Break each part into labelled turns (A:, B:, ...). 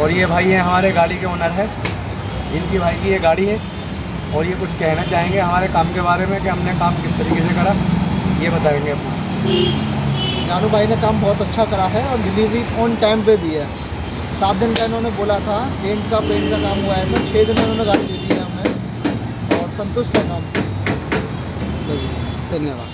A: और ये भाई हैं हमारे गाड़ी के ओनर है, इनकी भाई की ये गाड़ी है और ये कुछ कहना चाहेंगे हमारे काम के बारे में कि हमने काम किस तरीके से करा, ये बताएंगे अपना।
B: जानू भाई ने काम बहुत अच्छा करा है और डिलीवरी ऑन टाइम पे दी है। 7 दिन का इन्होंने बोला था, पेंट का काम हुआ है इसमें, 6 दिन में इन्होंने गाड़ी दे दी है हमें और संतुष्ट है काम से।
C: धन्यवाद।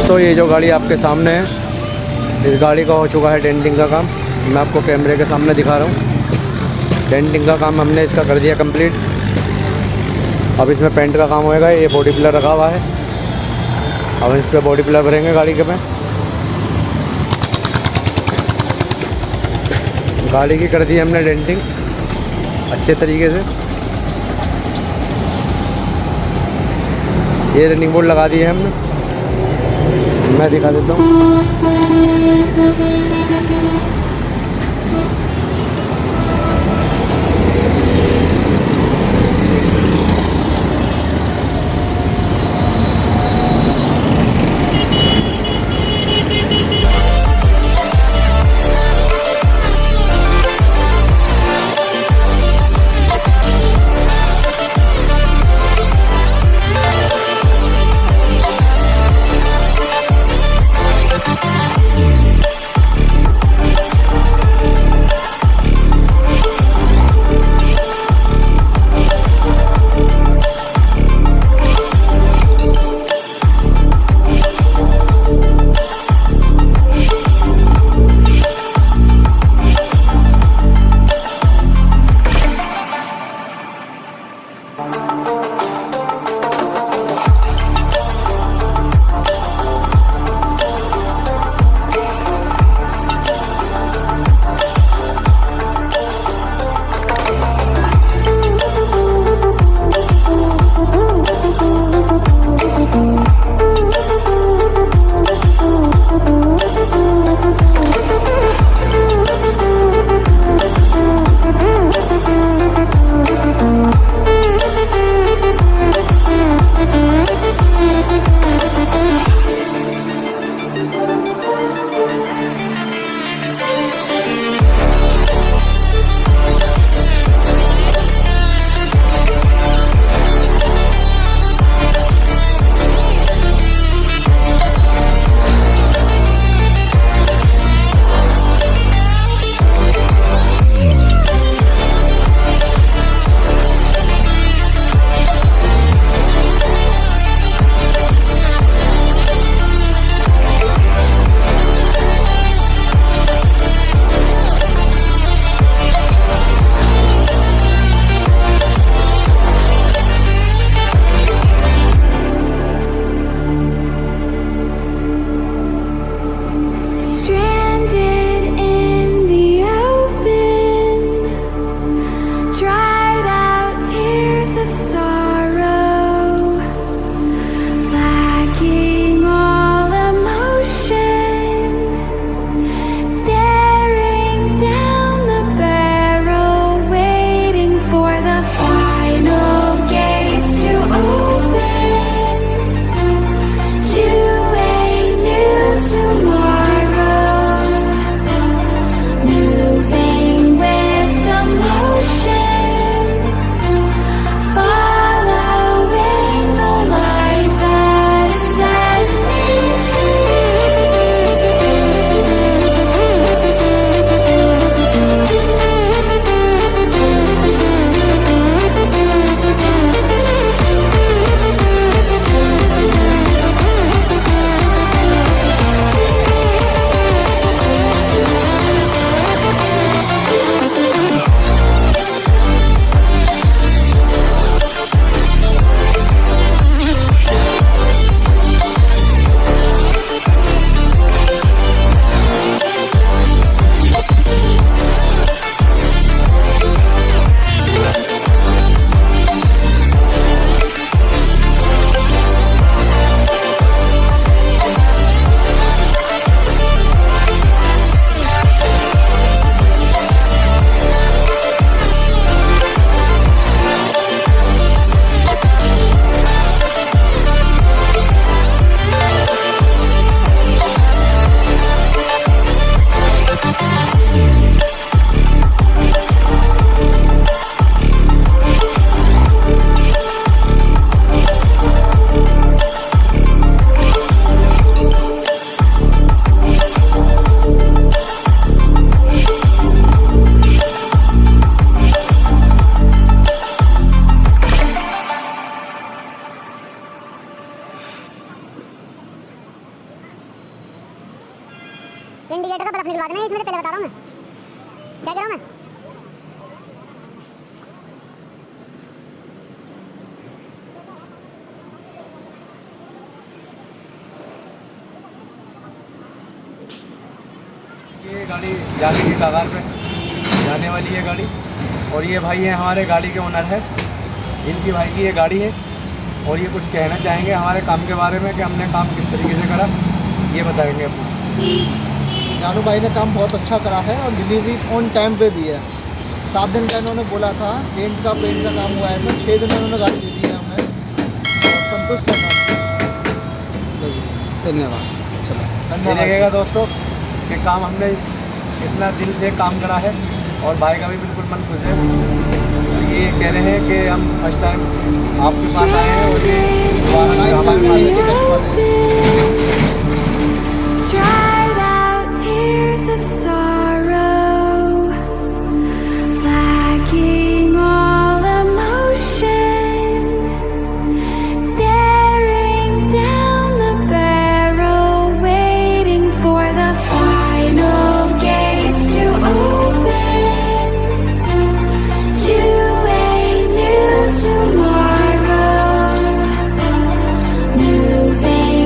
A: दोस्तों ये जो गाड़ी आपके सामने है, इस गाड़ी का हो चुका है डेंटिंग का काम। मैं आपको कैमरे के सामने दिखा रहा हूँ। डेंटिंग का काम हमने इसका कर दिया कंप्लीट। अब इसमें पेंट का काम होएगा। ये बॉडी पिलर रखा हुआ है, अब इस पर बॉडी पिलर भरेंगे गाड़ी के में। गाड़ी की कर दी हमने डेंटिंग अच्छे तरीके से। ये रनिंग बोर्ड लगा दी है हमने, मैं दिखा देता हूँ।
C: इसमें पहले बता रहा हूँ मैं क्या कह रहा हूँ मैं।
A: ये गाड़ी जाने की कगार पे जाने वाली है गाड़ी। और ये भाई है हमारे गाड़ी के ओनर है, इनकी भाई की ये गाड़ी है। और ये कुछ कहना चाहेंगे हमारे काम के बारे में कि हमने काम किस तरीके से करा, ये बताएंगे अपना।
B: जानू भाई ने काम बहुत अच्छा करा है और डिलीवरी ऑन टाइम पे दी है। 7 दिन का इन्होंने बोला था, पेंट का काम हुआ है इसमें, 6 दिन में इन्होंने गाड़ी दे दी है हमें और संतुष्ट है काम।
D: धन्यवाद। चलो
A: ये लगेगा दोस्तों कि काम हमने इतना दिल से काम करा है और भाई का भी बिल्कुल मन खुश है। और ये कह रहे हैं कि हम फर्स्ट टाइम आपके पास आए हैं और ये दोबारा हमारे पास
B: कस्टमर है।